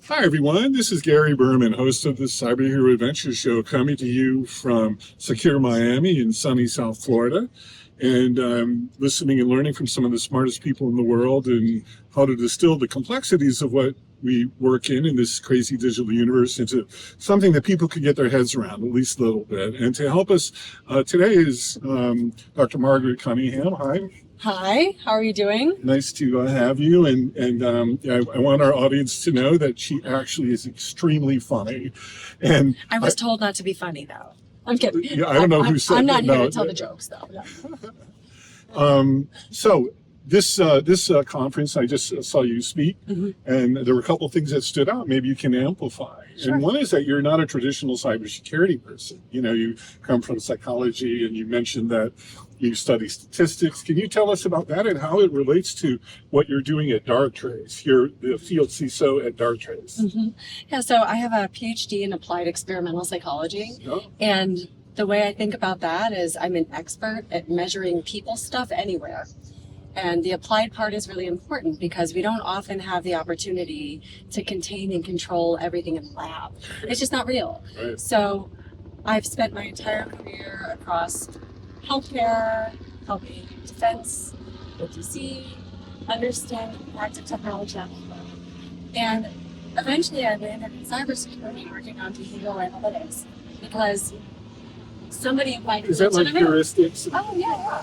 Hi, everyone. This is Gary Berman, host of the CyberHero Adventure Show, coming to you from secure Miami in sunny South Florida. And listening and learning from some of the smartest people in the world and how to distill the complexities of what we work in this crazy digital universe into something that people can get their heads around, at least a little bit. And to help us today is Dr. Margaret Cunningham. Hi. Hi, how are you doing? Nice to have you, and I want our audience to know that she actually is extremely funny. And I was told not to be funny, though. I'm kidding. Yeah, I don't know who said I'm not that. here No. to tell the jokes, though. No. So this conference, I just saw you speak, and there were a couple of things that stood out. Maybe you can amplify. Sure. And one is that you're not a traditional cybersecurity person. You know, you come from psychology, and you mentioned that you study statistics. Can you tell us about that and how it relates to what you're doing at Darktrace? You're the field CISO at Darktrace. Yeah, so I have a Ph.D. in applied experimental psychology. Oh. And the way I think about that is I'm an expert at measuring people stuff anywhere. And the applied part is really important because we don't often have the opportunity to contain and control everything in the lab. It's just not real. Right. So I've spent my entire career across healthcare, helping defense, OTC, understand the impact of technology. And eventually I landed in cybersecurity working on behavioral analytics because somebody invited Is that like heuristics? Oh, yeah.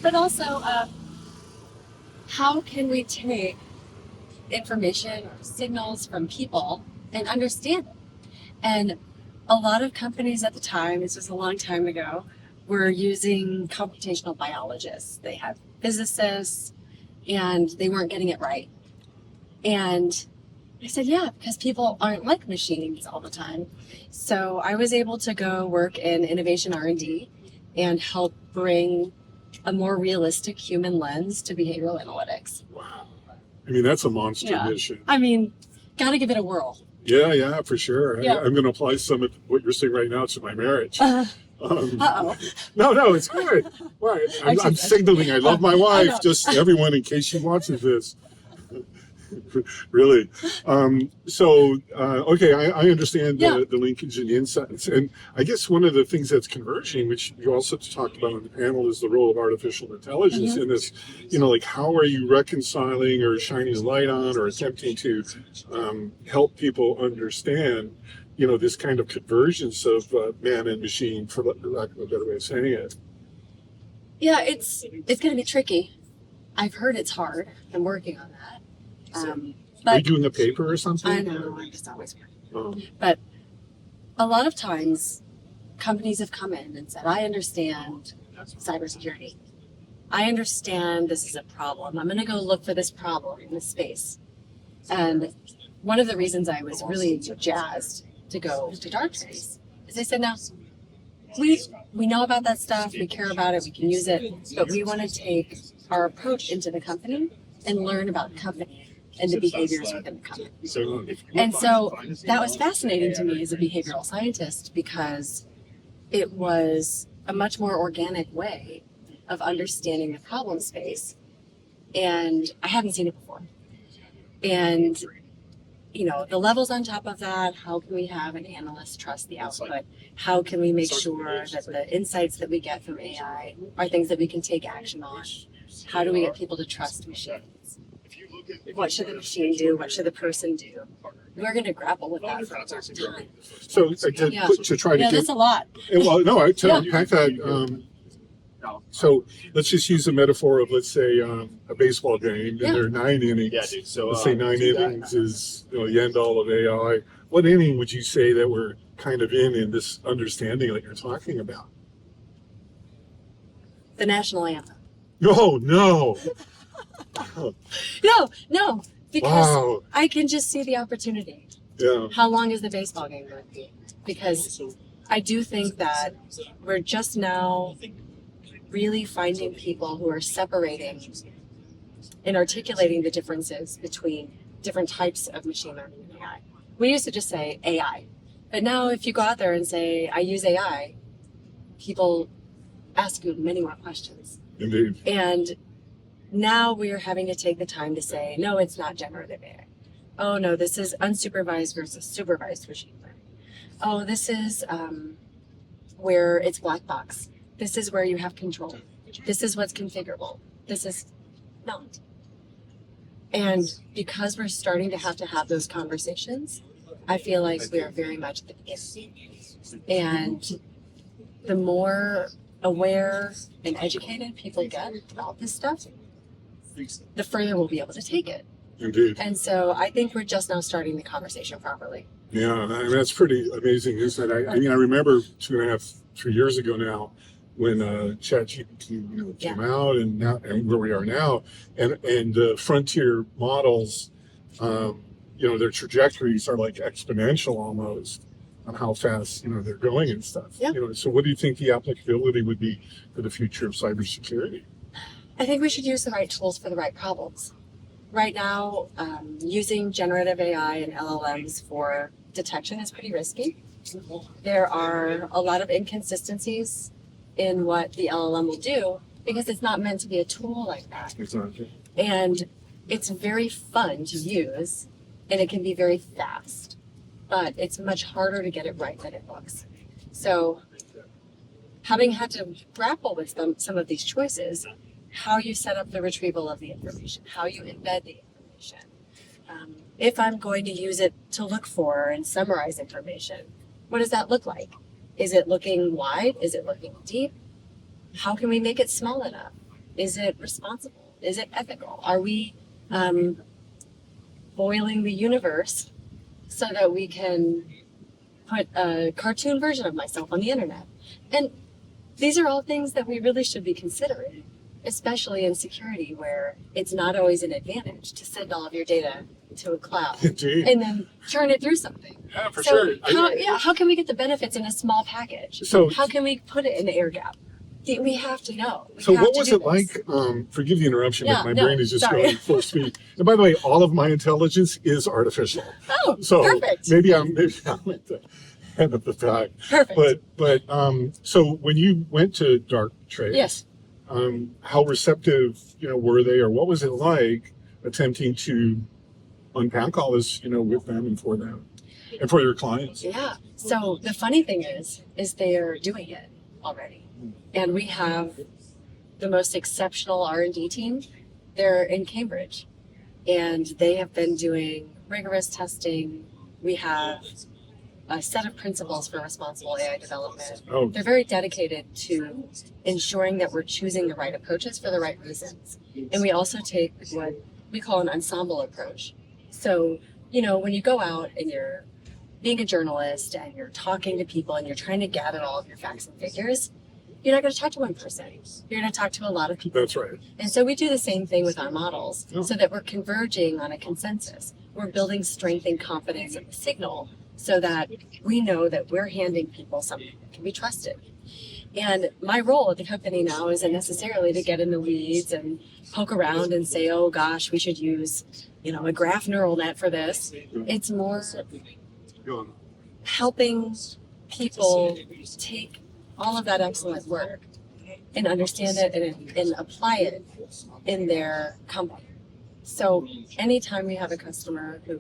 But also, how can we take information or signals from people and understand it? And a lot of companies at the time, this was a long time ago, were using computational biologists. They had physicists, and they weren't getting it right. And I said, yeah, because people aren't like machines all the time. So I was able to go work in innovation R&D and help bring a more realistic human lens to behavioral analytics. Wow. I mean, that's a monster mission. I mean, got to give it a whirl. Yeah, for sure. Yeah. I'm going to apply some of what you're saying right now to my marriage. Uh-oh. No, it's good. Right. I'm signaling I love my wife, just everyone in case she watches this. Really. Okay, I understand the linkage and the insights. And I guess one of the things that's converging, which you also talked about on the panel, is the role of artificial intelligence in this. You know, like how are you reconciling or shining light on or attempting to help people understand, you know, this kind of convergence of man and machine, for lack of a better way of saying it. Yeah, it's going to be tricky. I've heard it's hard. I'm working on that. Are you doing a paper or something? I know, I'm just always working. But a lot of times, companies have come in and said, I understand cybersecurity. I understand this is a problem. I'm going to go look for this problem in this space. And one of the reasons I was really jazzed to go to Darktrace is they said, now, we know about that stuff, we care about it, we can use it, but we want to take our approach into the company and learn about the company and the behaviors within the company. And so that was fascinating to me as a behavioral scientist because it was a much more organic way of understanding the problem space. And I hadn't seen it before. And, you know, the levels on top of that, how can we have an analyst trust the output? How can we make sure that the insights that we get from AI are things that we can take action on? How do we get people to trust machines? What should the machine do? What should the person do? We're going to grapple with that for a long time. So to try to get... that's a lot. Well, no, I unpack that. So let's just use a metaphor of, let's say, a baseball game, and there are 9 innings. Let's say 9 innings is the end all of AI. What inning would you say that we're kind of in this understanding that you're talking about? The national anthem. Oh, no. No, because Wow. I can just see the opportunity. Yeah. How long is the baseball game going to be? Because I do think that we're just now really finding people who are separating and articulating the differences between different types of machine learning and AI. We used to just say AI, but now if you go out there and say, I use AI, people ask you many more questions. Indeed. And now we're having to take the time to say, no, it's not generative AI. Oh no, this is unsupervised versus supervised machine learning. Oh, this is where it's black box. This is where you have control. This is what's configurable. This is not. And because we're starting to have those conversations, I feel like we are very much at the beginning. And the more aware and educated people get about this stuff, the further we'll be able to take it. Indeed. And so I think we're just now starting the conversation properly. Yeah, I mean, that's pretty amazing, isn't it? I mean, I remember 2.5, 3 years ago now when ChatGPT came out, and now and where we are now, and frontier models, their trajectories are like exponential almost on how fast they're going and stuff. Yeah. So what do you think the applicability would be for the future of cybersecurity? I think we should use the right tools for the right problems. Right now, using generative AI and LLMs for detection is pretty risky. There are a lot of inconsistencies in what the LLM will do because it's not meant to be a tool like that. Exactly. And it's very fun to use and it can be very fast, but it's much harder to get it right than it looks. So having had to grapple with some of these choices, how you set up the retrieval of the information, how you embed the information. If I'm going to use it to look for and summarize information, what does that look like? Is it looking wide? Is it looking deep? How can we make it small enough? Is it responsible? Is it ethical? Are we boiling the universe so that we can put a cartoon version of myself on the internet? And these are all things that we really should be considering, especially in security, where it's not always an advantage to send all of your data to a cloud Indeed. and then turn it through something. Yeah, for So sure. how can we get the benefits in a small package? So- how can we put it in the air gap? We have to know. We So have what to was do it like? this. Forgive the interruption, Yeah, but my no, brain is just sorry. going full speed. And by the way, all of my intelligence is artificial. Oh, So perfect. maybe I'm at the end of the pack. Perfect. But so when you went to Darktrace, Yes. how receptive were they, or what was it like attempting to unpack all this with them and for them and for your clients? Yeah. So the funny thing is they're doing it already, and we have the most exceptional R&D team. They're in Cambridge, and they have been doing rigorous testing. We have a set of principles for responsible AI development. Oh, They're very dedicated to ensuring that we're choosing the right approaches for the right reasons. And we also take what we call an ensemble approach. So, when you go out and you're being a journalist and you're talking to people and you're trying to gather all of your facts and figures, you're not going to talk to one person. You're going to talk to a lot of people. that's right. And so we do the same thing with our models so that we're converging on a consensus. We're building strength and confidence in the signal so that we know that we're handing people something that can be trusted. And my role at the company now isn't necessarily to get in the weeds and poke around and say, oh gosh, we should use, a graph neural net for this. It's more helping people take all of that excellent work and understand it and apply it in their company. So anytime we have a customer who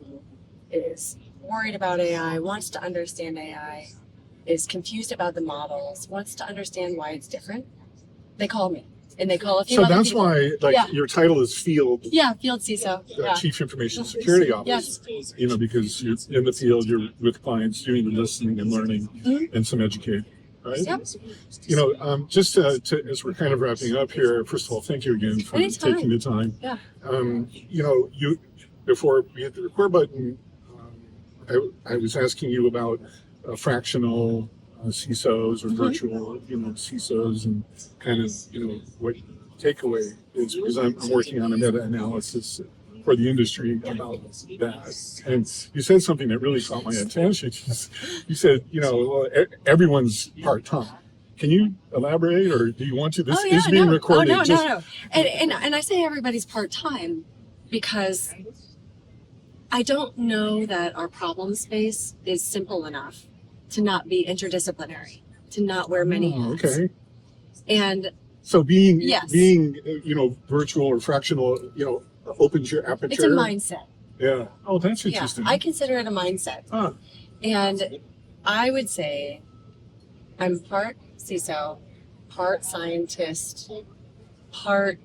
is worried about AI, wants to understand AI, is confused about the models, wants to understand why it's different, they call me. And they call a few So other that's people. why, Yeah. your title is Field Yeah, field CISO. Yeah. Chief Information Security Yes. Officer. Because you're in the field, you're with clients doing the listening and learning and some educating, right? Yep. Just as we're kind of wrapping up here, first of all, thank you again for Anytime. taking the time. Yeah. You before we hit the record button, I was asking you about fractional CISOs or virtual, CISOs, and kind of, what takeaway is, because I'm working on a meta-analysis for the industry about that. And you said something that really caught my attention. You said, everyone's part-time. Can you elaborate, or do you want to? This is being recorded. Oh, no. And I say everybody's part-time because I don't know that our problem space is simple enough to not be interdisciplinary, to not wear many hats. Okay. And So being Yes. virtual or fractional, opens your aperture. it's a mindset. Yeah. Oh, that's Yeah, interesting. I consider it a mindset. Huh. And I would say I'm part CISO, part scientist, part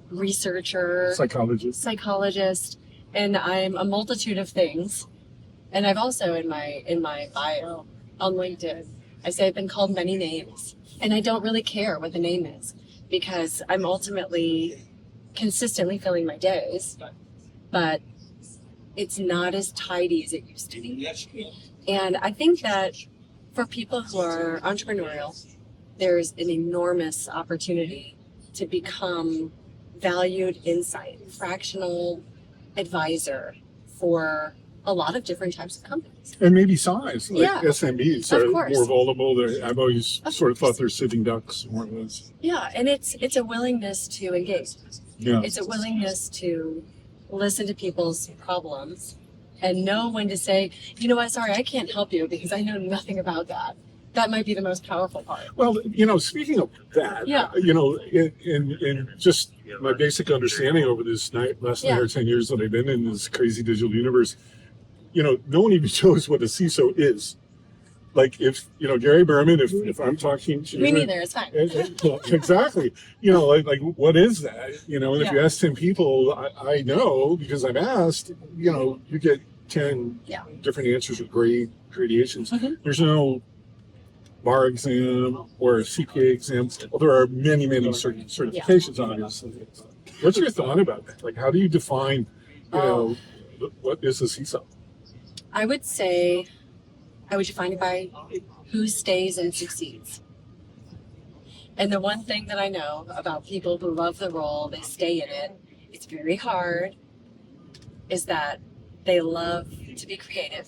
researcher, psychologist, and I'm a multitude of things. And I've also in my bio on LinkedIn, I say I've been called many names, and I don't really care what the name is because I'm ultimately consistently filling my days, but it's not as tidy as it used to be. And I think that for people who are entrepreneurial, there's an enormous opportunity to become valued insight, fractional advisor for a lot of different types of companies. And maybe size, like Yeah. SMBs Of are course. more vulnerable. I've always Of sort of thought course. they're sitting ducks more or less. Yeah, and it's a willingness to engage. Yeah. It's a willingness to listen to people's problems and know when to say, you know what, sorry, I can't help you because I know nothing about that. That might be the most powerful part. Well, speaking of that, Yeah. in just my basic understanding over this last 9 or 10 years that I've been in this crazy digital universe, no one even knows what a CISO is. Like if, Gary Berman, if I'm talking to Me neither, it's fine. Exactly. Like what is that? And if you Yeah. ask 10 people, I know because I've asked, you get 10 Yeah. different answers with gradations. Mhm. There's no bar exam or a CPA exam. Well, there are many certifications, obviously. What's your thought about that? Like, how do you define, what is a CISO? I would say I would define it by who stays and succeeds. And the one thing that I know about people who love the role, they stay in it, it's very hard, is that they love to be creative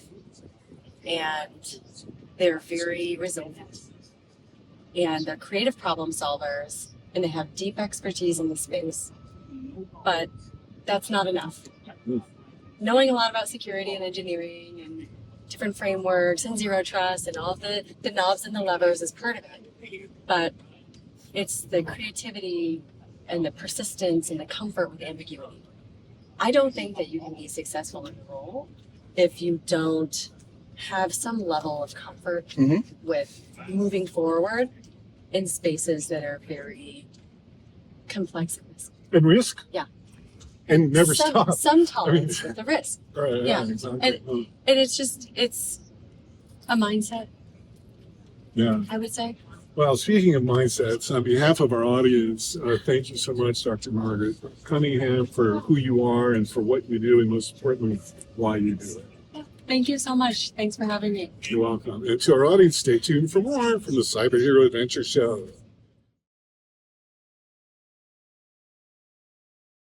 and they're very resilient and they're creative problem solvers and they have deep expertise in the space. But that's not enough. Knowing a lot about security and engineering and different frameworks and zero trust and all the knobs and the levers is part of it. But it's the creativity and the persistence and the comfort with ambiguity. I don't think that you can be successful in a role if you don't have some level of comfort with moving forward in spaces that are very complex. And risk? Yeah. And never stop. Some tolerance with the risk. Right, Yeah. exactly. And it's a mindset, Yeah. I would say. Well, speaking of mindsets, on behalf of our audience, thank you so much, Dr. Margaret Cunningham, for who you are and for what you do, and most importantly, why you do it. Thank you so much. Thanks for having me. You're welcome. And to our audience, stay tuned for more from the CyberHero Adventure Show.